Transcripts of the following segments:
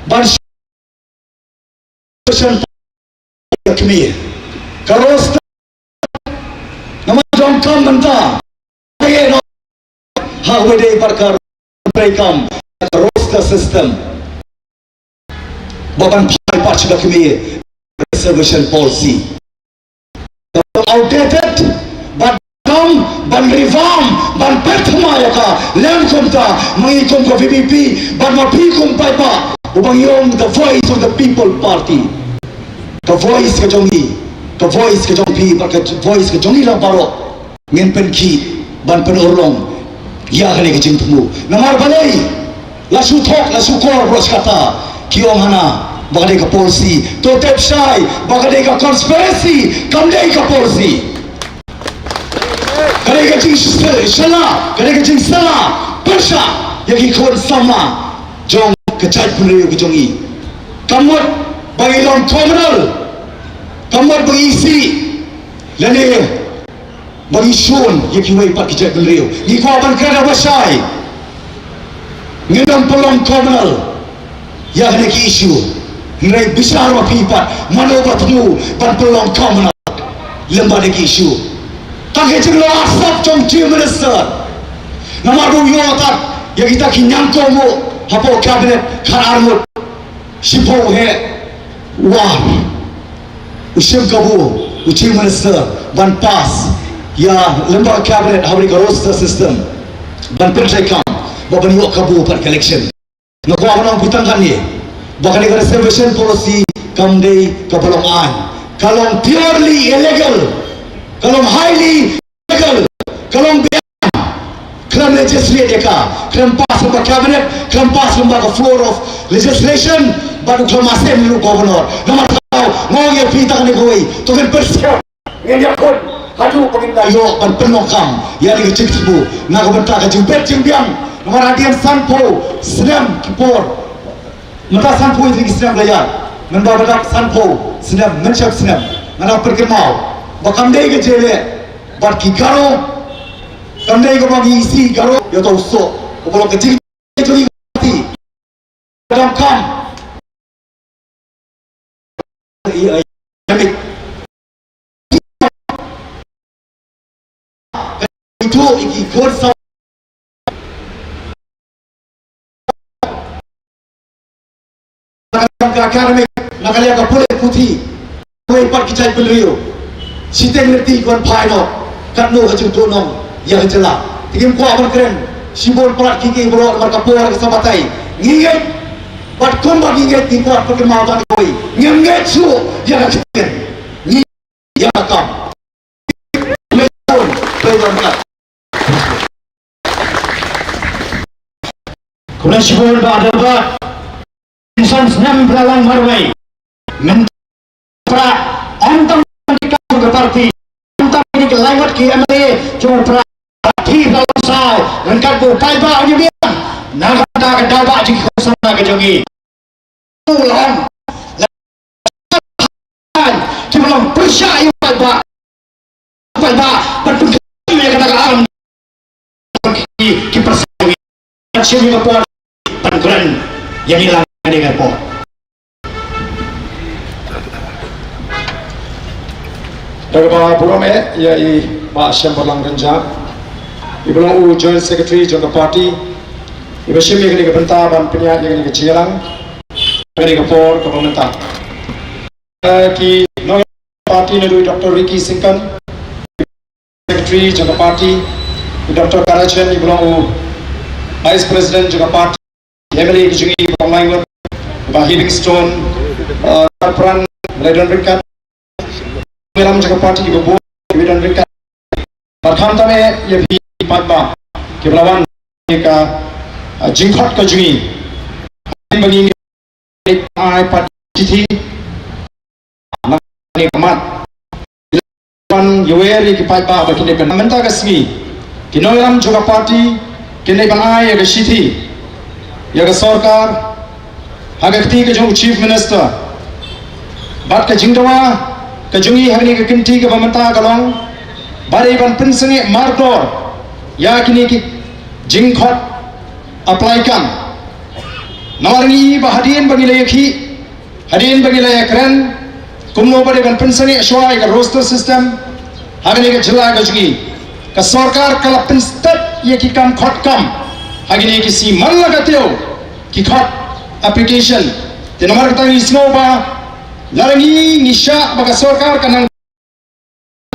ban kami kalau nama jongkam mentah ayat hawede perkara perekam roster system baban part sudah kami reservation policy outdated but ban revamp ban pertama ya ka land kumta mengikum ko VPP ban mapikum pa ubang yung the voice of the people party the voice ka jongi the voice ka jongpi ka voice ka jongi lang paro ngin penki ban penurlong ya kali ka jingtumu namar balay lasu thok lasu kor bros kata kiong hana bagay ka policy to tepsai bagay ka conspiracy kamday ka policy kare ka jing shala kare ka jing sala persha yaki kon sama jong kecai punriyo ka jongi kamot bangilong terminal kamot bangisi lane bangisun yaki way pat kecai punriyo ngiko ban kada wasai ngedam pelong terminal ya hane ki issue ngai bisar wa pipat mano batmu ban pelong terminal lemba de ki issue tak kecil lo asap trong chief minister nama dong yo tak ya kita kinyang komo hapo cabinet khararmut shipo he wah ushim kabu chief minister ban pass ya lemba cabinet habri ka roster system ban pentai kam baban yo kabu per election ngako abang putang kan ni bahkan di reservation policy kamdei kabalong an kalong purely illegal kalau highly legal kalau biar kalau legislate ka kalau pass lembaga cabinet kalau pass lembaga floor of legislation baru kalau masih milu governor nama tahu mau yang pita kan ikoi tu kan persiap yang dia kon hadu peminta yo ban penokam ya di kecil tu nak bentak kejumpet jembiang nama radian sanpo senam kipor mata sanpo itu senam layar membawa bedak sanpo senam mencap senam mana perkemau bakam dai ke jele bat ki garo kam dai ko bagi isi garo yo to so ko bolo ke jili joli ti kam kam itu iki god sa academic nakalia ka pule puti ko ipat kicai pelrio siteng ngerti kon phaino katno haju donong ya hajala tigim ko aban keren sibol plat kiki bro mar kapor ke sabatai nginget bat kon bagi nget ti ko pakai mawan koi nginget su ya keren ni ya kam meton pelan kuna sibol ba dapat insan senam belalang marwai mentera ontong ke parti entah ini ke lewat ke MLA cuma perhati dalam sao lengkap bu paiba hanya biar nak kata dapat jika kosong ke jongi ulang sebelum percaya paiba berpikir yang kata alam di persaingan sini kapal pangkuran yang hilang dengan po Dagba Burome ya i ba Syambalang Ganja iblang u joint secretary jong party iba shimi gani benta ban penya gani ke Cialang gani ke por ke pemerintah ki no party ne Dr. Ricky Singkan secretary jong party Dr. Karachen iblang u vice president jong party MLA ki jungi online ba Livingstone peran Redon Rikat dalam jaga parti di bawah kemudian mereka pertama tama ya bi patba kebelawan mereka jingkot ke jungi bagi ai parti ni kamat pan yoweri ki patba bagi ni menta kasmi kinoyam jaga parti kene bangai ya siti ya sarkar hagakti ke jong chief minister bat ke jingdawa kejungi hari ke kinti ke pemerintah kalong bari ban pensengi mardor ya kini ki jingkot apply kan nawarni bahadin bagi layaki hadin bagi layakran kumno pada ban pensani aswai ka roster system hagani ka jela ka jungi ka sarkar kala penstat ye ki kam khot kam hagini ki si man lagatyo ki khot application te nomor ka tangi snoba larangi nisha baka sarkar kanang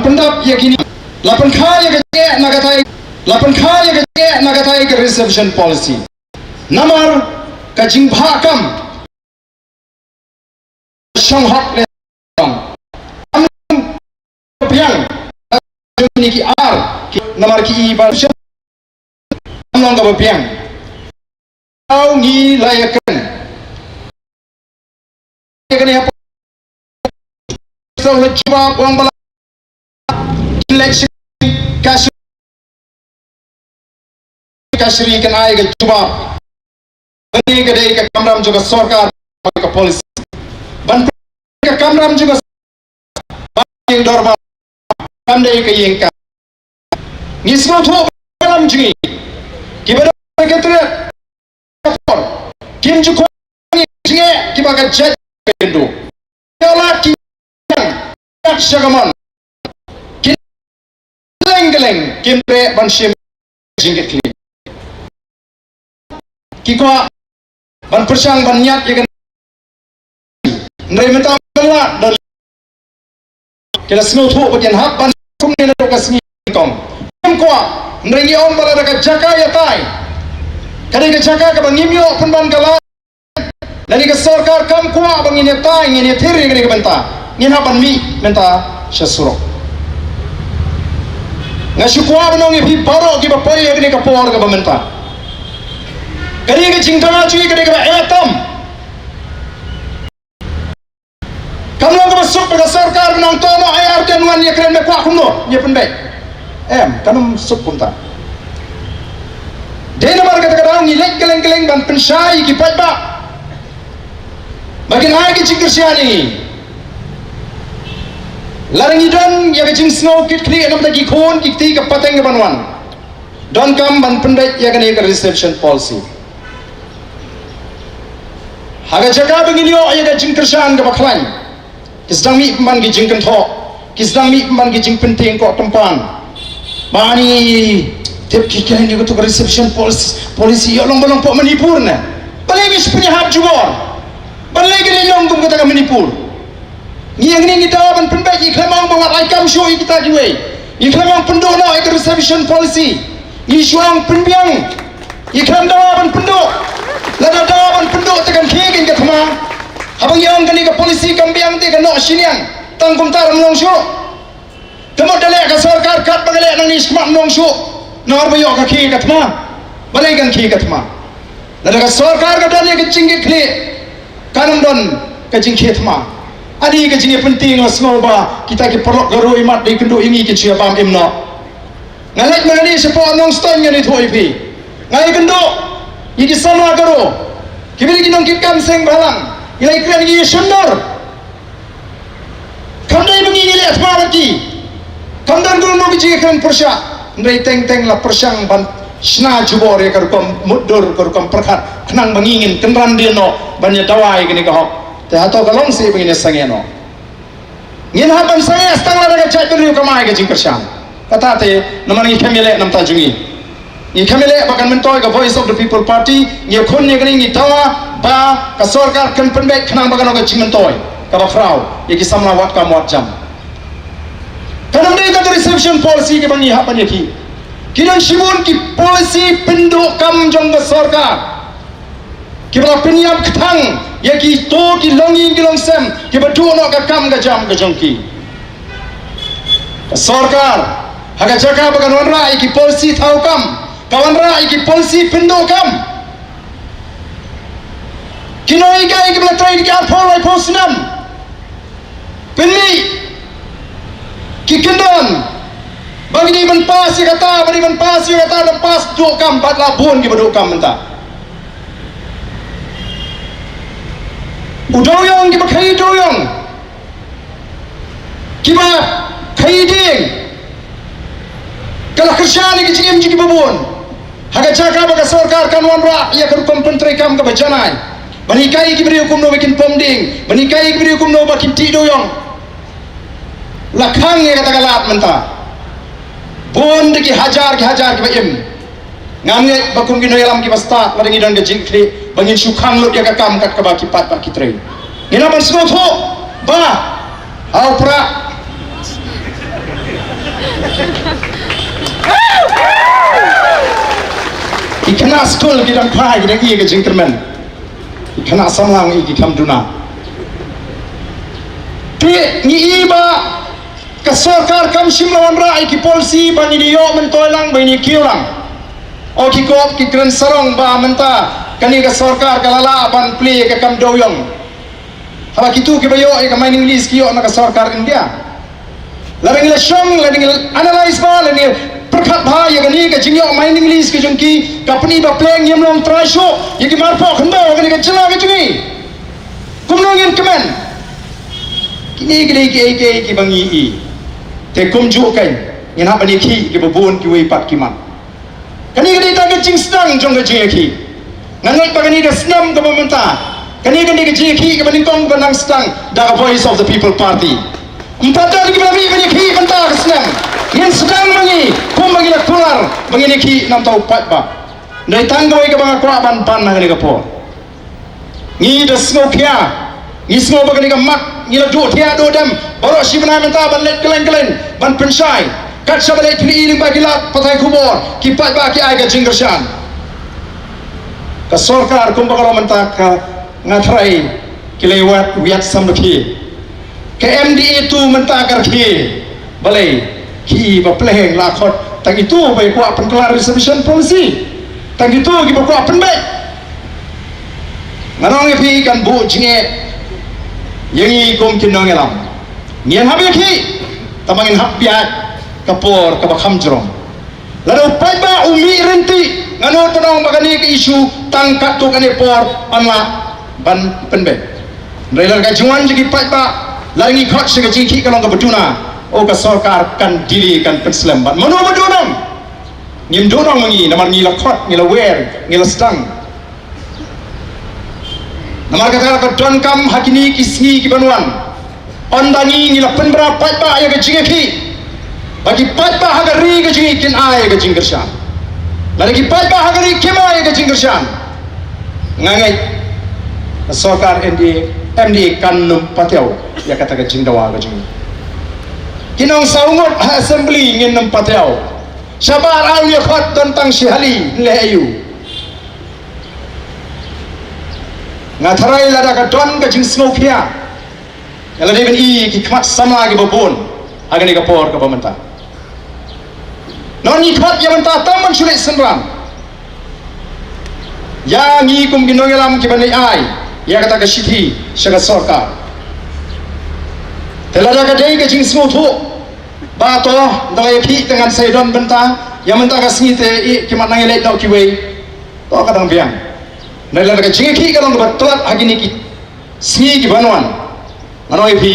pendap ye kini lapan kaya ke nagatai lapan kaya ke nagatai ke reservation policy namar ka jingba kam Shanghai le am piang ni ki ar namar ki ba am ga piang au ni layakan kene apa so le jawab wang bala election kasri kan ai ga jawab ni ga dei ka kamram juga sarkar ka policy ban ka kamram juga yang dorma pandai ke yengka ngisno tho kalam jingi kibara ke tre kim ju ko ni jinge kibaga jaj pendo yola ki yang shagaman ki lengeleng kimre ban shim jinge kli ki ko ban persang ban nyat ye ndai meta bala dari kila snow tho bagian hak ban kum ni na kasni kong kum ko ndai ni on bala daga jaka ya tai kadi ga jaka ka bangimyo pun ban kala dari ka sarkar kam ko bangin ya tai ni thiri ni ka banta ni na ban mi menta shasuro ngasukwa banong ipi baro ki ba poi ni ka por ka bamenta kadi ga jingtama chui kadi ka etam kamu yang masuk pada sarkar menang tono ayar dan wan ye keren me kwa kumno ye penbe kanum sup kumta dena mar kata kadang ngilek keleng ban pensai ki pajba bagin hai ki cikir siani larangi don ye ke jing snow kit kli enam ta ki khon ki ti ka pateng ban wan don kam ban penbe ye kan ye reception policy haga jaga bengilio ye ka jing kersan ka baklan kisdang mi pemban gijing kentho kisdang mi pemban gijing penting kok tempan bani tep kikan ni tu reception policy yo long bolong pok Manipur na balai bis punya hab jubor balai gele long kum kata Manipur ni yang ni kita ban penbai iklamang bawat aikam show kita juai iklamang pendok no ik reception policy ni suang penbiang iklam dawan pendok lada dawan pendok tekan kegin ke thama abang yang kani ka polisi kambiang te ka no sinian tangkum tar mlong syo temo dale ka sarkar kat bagale nang ni sma mlong syo nor bayo ka ki katma balai kan ki katma lada ka sarkar ka dale ka cingge kle kanam don ka cingge thma adi ka cingge penting asmo ba kita ki perlok garo imat di kendo ingi ki cia bam imno ngalek mani sepo nong ston ni thoi pi ngai kendo iki sama garo kibili kinong kikam seng balang ilai kran gi sundor kamdai bengi ni lihat marati kamdan guru no gi kan persya ndai teng la persang ban sna jubor ya karkom mudur karkom perkat kenang bengingin kenran deno banyak dawai gini ka hok te hato kalong si bengi sangeno ngin haban saya stang la daga chat beriu kamai ga jingkersang kata te naman gi kamile nam ta jungi ni kamile bakan mentoy ga voice of the people party ni khon ni gani ni tawa ba ka sarkar kan penbek kenang bagan ga cimentoy ka ba frau ye ki samla wat ka mot jam kanam dei ka reception policy ke bangi hapan ye ki kinan shibun ki policy pindo kam jong ga sarkar ki ba pinyam kthang ye ki to ki longi ki longsem ki ba tu no ka kam ga jam ga jong ki sarkar haga jaka bagan wanra ki policy thau kam kawan ra ki policy pindo kam kinoi gai ki bla train ki arpol lai posnam penmi ki kendon bagi ni man pas ya kata bagi man pas ya kata dan pas duk kam 4 labun ki baduk kam menta udoyong ki bakai doyong ki ba kai ding kala kerjaan ki jingem jigi babun haga jaga baga sarkar kan wanra ya kan kompentri kam ka bajanai Banikai ki beri hukum no bikin pomding, banikai ki beri hukum no bikin tidoyong. Lakhang ye kata kalat mentah. Bon ki hajar ki baim. Ngamnya bakum ki noyalam ki basta, ladang idang ke jingkri, bangin sukhang lut ya kakam kat ka baki pat ki tre. Ina ban semua tho, ba. Au pra. Ikana skol ki dang phai ki dang i ke jingkermen. Ikana samlang i ki kam duna. Ti ni iba ka sarkar kam simlawan rai ki polisi bang ini yo mentolang bang ini kiulang. O ki kop ki kren sarong ba menta kani ka sarkar kalala ban pli ka kam doyong. Haba kitu ki bayo e ka mining list ki yo na ka sarkar India. Ladang ila syong ladang ila analyze ba ladang perkhat bha ya kani ka jingyo mining list ki jongki company ba pleng yem long try show ye ki mar po khando kani ka jela ka jingi. Kumno ngin kemen. Kini ki bangi i. Te kumju kai ngin ha bani ki babun ki wei pat ki mat. Kani ta ke jing sedang jong ke jing ki. Ngangai pa kani ka snam ka pementa. Kani ke jing ki ka bani kong banang sedang da voice of the people party. Empat hari bani ki banta ka snam. Ngin sedang bangi kum bangi la keluar bangi ni ki nam tau pat ba. Dai tanggoi ka bang kwa ban pan na ka po. Ngi da smoke ya. Ngi smoke ba kani ka mak ngi la do thia do dam. Baro si bana menta ban let kelen ban pensai. Kat sabalai kini iring bagi lat patai kubor kipat bagi ai ka jinggershan ka sarkar kumbakaro mentak ka ngatrai kilewat wiat samdaki ke MDA tu mentakar ki balai ki ba pleheng lakot tang itu bai kuat penkelar reservation policy tang itu ki ba kuat penbai ngarong pi kan bu jinge yangi kom kinong elam ngian habi ki tamangin habiat kapor kabakam jerong lalu paiba umi renti ngano tonong bagani ke isu tangkat tu kani por anla ban penbe railar ka juan jigi paiba langi khot se jiki kalong ka beduna o ka sarkar kan diri kan penslam ban manu bedunam ngim donong mangi namar ngila khot ngila wer ngila stang namar kata ka don kam hakini kisni ki banwan ondani ngila penbra paiba ya ka jigi bagi patba hagari ke jingi kin ai ke jinggershan lagi patba hagari kemai ke jinggershan ngangai sarkar MD kan num pateu ya kata ke jingdawa ke jingi kinong saungot assembly ngin num pateu sabar au ya khat tentang sihali leyu ngatharai lada ka don ke jing snofia yala deben i ki khat sama ke babon agani ka por ka pamenta noni khat yang mentah taman sulit senram yang ngi kum ginong elam ki banai ai ya kata ke sithi syaga sarkar telada ka dei ke jing smo thu ba to dai phi dengan saidon benta yang mentah ka singi te i ki mat nang elek dau ki wei to kadang biang nelada ka jing ki kalong ba tlat agini ki singi ki banwan anoi phi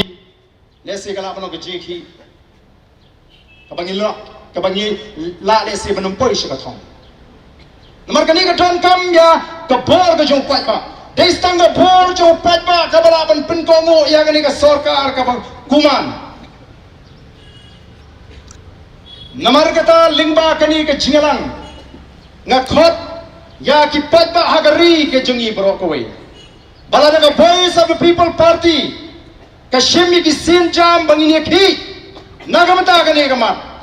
lesi kala pano ke jing ki kabangi la lesi menumpoi syakatong nomor kani ka don kam ya ka bor ka jong pat ba des tang ka bor jong pat ba ka bala ban pen kongo ya kani ka sarkar ka bang kuman nomor kata lingba kani ka jingalang ngakhot ya ki pat ba hagari ke jongi bro ko we bala ka voice of the people party ka shemi ki sinjam bangini ki nagamata kani kamat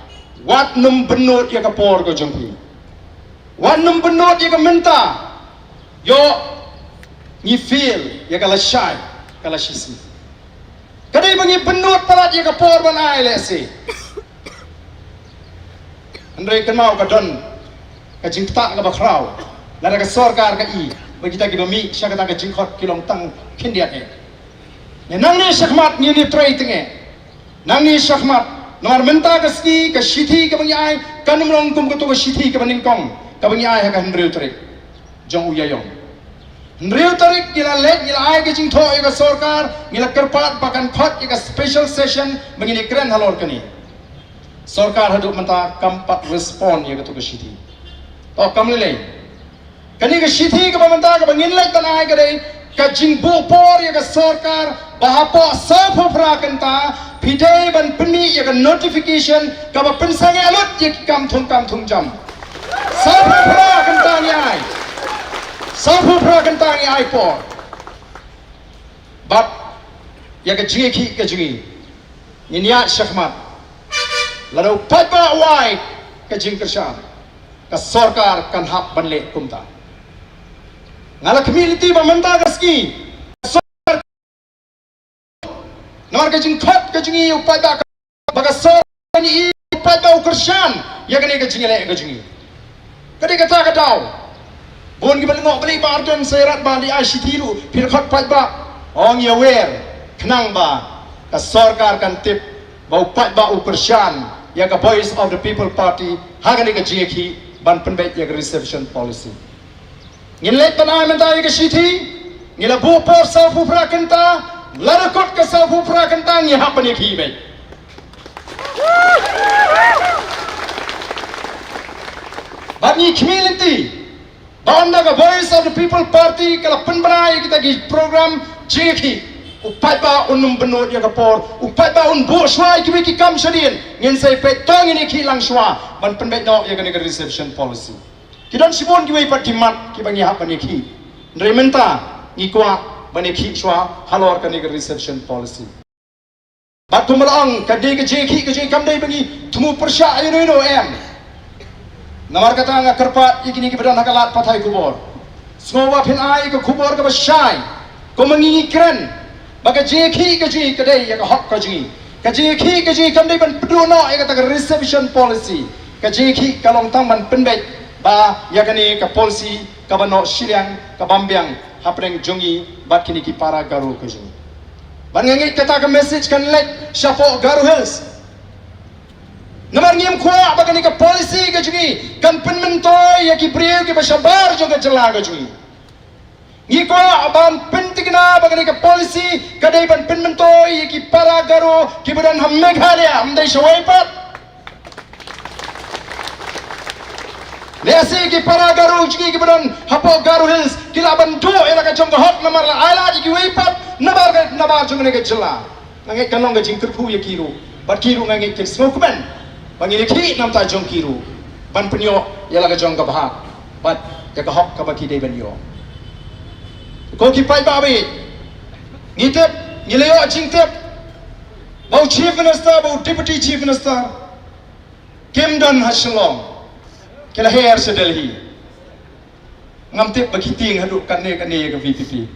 wat num benot ya kapor ko jongpi wat num benot ya kamenta yo ni feel ya kala shy kala shisi kadai bangi benot palat ya kapor ban ai lesi andai kenau ka don ka jingta ka bakrau lada ka sarkar ka i bagi kita ki bami syakata ka jingkhot kilong tang kindiat e nang ni syakmat ni trai tenge nang ni syakmat nomor menta ka ski ka sithi ka bangi ai kan mlong kum ka to ka sithi ka baning kong ka bangi ai ka hendril tarik jong uyayong hendril tarik gila let gila ai ka jing tho ka sarkar gila kerpat bakan khot ka special session bangi ni kren halor kani sarkar hadu menta kampat respond ya ka to ka sithi to kam le kani ka sithi ka menta ka bangi let tan ai ka dei kajing bopor ya ka sarkar bahapo sapo prakanta pidai ban peni ya ka notification ka ba pensange alut ya ki kam thung jam sapo prakanta ni ai sapo prakanta ni ai por but ya ka jingi ki ka jingi ni niat syahmat lalu patba wai ka jing kershan ka sarkar kan hak banle kumta ngala community ba menta gaski nomor kajing khot kajing upai ba baga so ni upai ba ukershan ya kene kajing le kajing kadi kata katau bon gi balengok beli ba arden serat ba di ICT ru pir khot pai ba ong ya wer kenang ba ka sarkar kan tip ba upai ba ukershan ya ka voice of the people party hagani kajing ki ban penbet ya reception policy ngilai tanah mentai ke siti ngila bupor safu prakenta larakot ke safu prakenta ngi hapani khibai bani community banda ka voice of the people party kala penbrai kita gi program jeki upai ba unum benot ya kapor upai ba un bo swai ki kam shadien ngin sai pe tong ini ki lang shwa ban penbet no ya ga reception policy Kidon sibon kiway patimat kibangi hapan iki. Rementa ngikwa baniki shwa halor kani reception policy. Batu malang kadi ke jeki ke kam dai bangi tumu persya ayuno em. Namar kata nga kerpat ikini ki badan hakalat pathai kubor. Semua pin ai ke kubor ke basyai. Ko mangingi kren. Baga jeki ke dai ya ka hok ka ji. Ka jeki ke kam dai ban peduno ya kata reception policy. Ka jeki kalong tang ban penbet ba yakani ka polisi ka bano siriang ka bambiang hapreng jongi bat kini ki para garu ke jongi ban ngi kata ka message kan lek shapo garu hills namar ngim kwa ba kini ka polisi ke jongi kan penmento ya ki priyo ki bashabar jonga jela ke jongi ngi kwa ban pentigna ba kini ka polisi ka dai ban penmento ya ki para garu ki badan ham meghalaya amdai shawai pat Lesi ki para garu jiki ki badan hapo garu hills kila bantu era ka jong hot namar la ala jiki weipat nabar jong ne ke jela ngai kanong ga jing terpu ya kiru bat kiru ngai ke smokeman bangi ne ki nam ta jong kiru ban penyo ya la ka jong ka bahak bat ya ka hok ka baki dei ban yo ko ki pai ba bi ngitep ngileo jing tep bau chief minister bau deputy chief minister Kim Don Hashlong kala hair sa Delhi ngamtip bagiting haduk kane ke VPP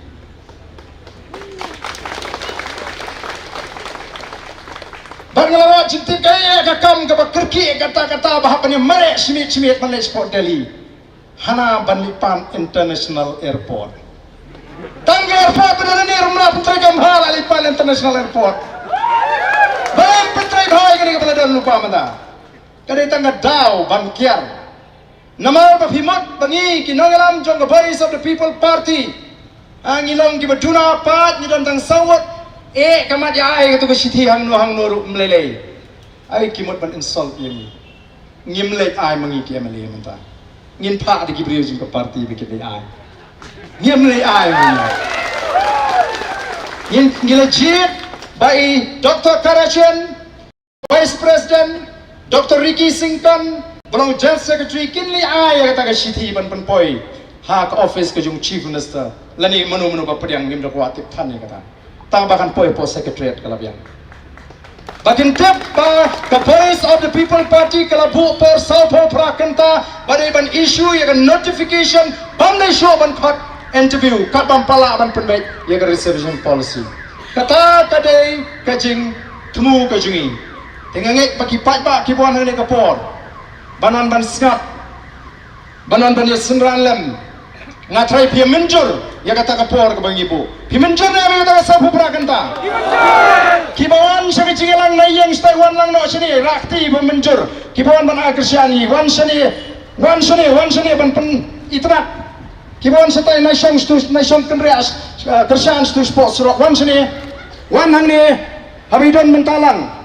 banglawa cintik kaya ka kam ka bakerki kata-kata bahapanya mare smit male sport Delhi hana Banlipan International Airport tangga airport benar ni rumah putri gamhal Banlipan International Airport bang putri bhai kani kepala dan lupa mata kade tangga daw bangkiar Namar bafimot bangi kinongalam jong voice of the people party ang ilong ki baduna pat ni tang sawat kamat ya ai katu kasithi hang no mlelei ai kimot ban insult yemi ngimlek ai mangi ki mle menta ngin pha de ki brio jong party be ki ai ngimlek ai ngin ngilajit by Dr. Karachen Vice President Dr. Ricky Sington Belong General Secretary kinli ay kata ka sithi ban poi ha ka office ka jung chief minister lani manu ba padiang ngim da kwatip than ni kata ta bakan poi po secretariat kala biang bakin tep ba ka voice of the people party kala bu por sapo prakanta badai ban issue ya notification ban dai show ban khot interview kat ban pala ban penbet ya reservation policy kata kadai kajing temu kajungi tengangai bagi pat ba kibuan hane ka por banan ban snap banan ban senran lem ngatrai pia menjur ya kata kapor ke bang ibu pia menjur na ya kata sapu prakanta kibawan sa kicinglang na yang stay wan lang no sini rakti pia menjur kibawan ban akrsyani wan sini ban pen itrat kibawan sa tay na siyang kenreas kersyan stu sports rock wan sini wan hang ni habidon mentalang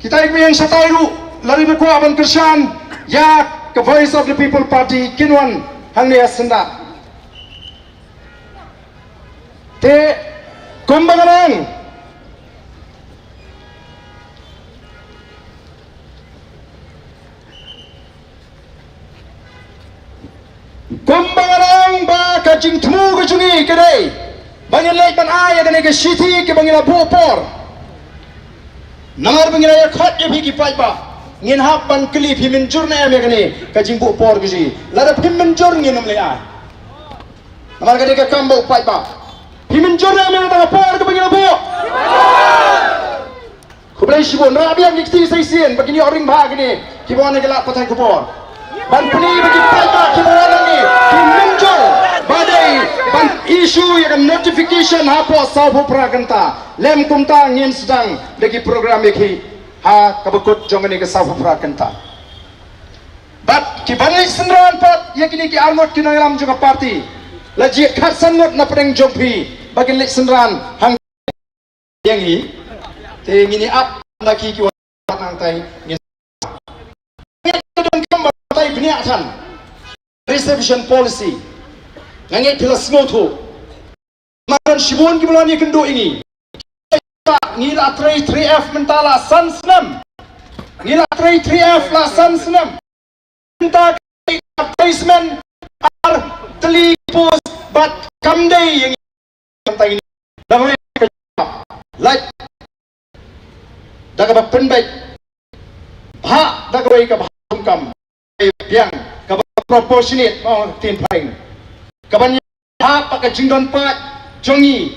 kita yang sa tayo lari na ko aban Krisyan ya ka Voice of the People Party kinwan hang niya senda te kumbanganang ba kajing temu kajungi kedai bangin lek ban ay agane ke city ke bangin abu por nangar bangin ay khot ye bhi ki pai ba ngin hap ban clip hi min jur na me agane kajing bu por gji lara phim min jur ngin nam le ay namar gade ke kam bu pai ba hi min jur na me ta por ke bangin abu khublai shibon ra biang dikti sai sien bagini oring bha gane ki bon ke la pathai ku por ban puni bagi pai ba ki bon ni ki min jur badai ban isu yang notification hapo sabu praganta lem kumta ngin sedang bagi program iki ha kabukut jongani ke sabu praganta bat ki balik sendran pat yakini ki arngot kinalam juga parti laji khat sangot na pedeng jompi bagi lek sendran hang yang hi te ngini up laki ki nang tai ngin tai bniatan reservation policy ngangai pilas ngotu makan shibun ki belani kendo ini ngira 3F mentala sansnam ngira 3F la sansnam minta placement ar telipus bat kamdei yang mentai ini dahulu like daga penbaik ha daga baik ka kam yang ka proportionate mau tin paing kaban ha pa ka jingdon pa jongi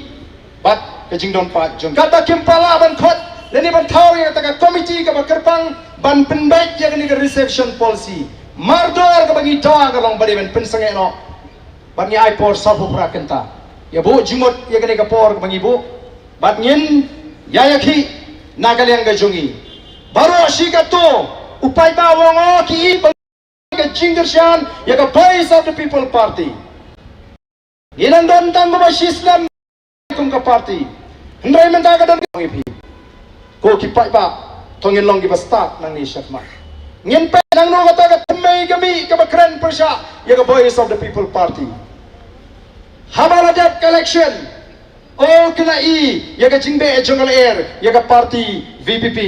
bat ka jingdon pa jong kata kimpala ban khot leni ban thau ya ta ka committee ka kerpang ban penbaik ya ni reception policy mardor ka bagi ta ka long bari ban pensange no ban ni ai por sa pura kenta ya bu jimot ya ka por ka bagi bu bat ngin ya yakhi nagalyang ga jongi baru asika to upai ba wongo ki ke Jinggershan ya ka Voice of the People Party inandon tang ba Islam kum ka party ndrai menta ka don ipi ko ki pai ba tongin long gi basta nang ni syakma ngin pe nang no kata ka temai kami ka bakran persya ya ka Voice of the People Party habala dat collection oh kena i ya ka jingbe jungle air ya ka party VPP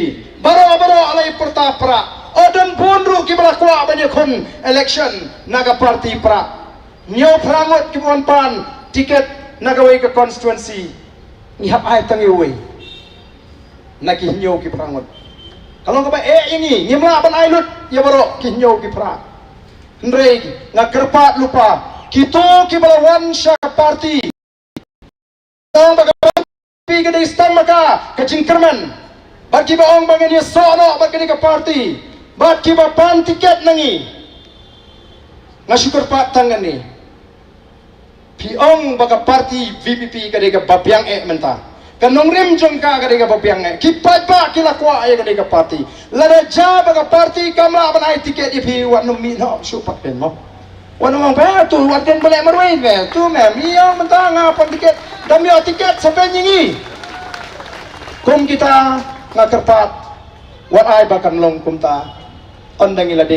baro alai pertapra odon pundru ki balakwa banyak kon election naga party pra nyo prangot ki bon pan tiket naga way ke constituency ni hap ai tangi way naki nyo ki prangot kalau ka ba ini ngimla ban ai lut ya baro ki nyo ki pra ndrei nga kerpat lupa kito ki balawan sya party tong baga pi ke stang maka ke jingkerman bagi baong bangani sono bagi ka party bat kiba pan tiket nangi ngasukur pak tangan ni piong baka party VPP kadega babyang menta kanong rim jongka kadega babyang kipat pa kilakwa ay kadega party lada ja baka party kamla ban ay tiket ipi wat no mi no supak pen mo wano mang pa tu wat den balik marway be tu mem iyo menta nga pan tiket dami tiket sampai nyingi kum kita ngakerpat wat ay bakan long kumta ondang ilade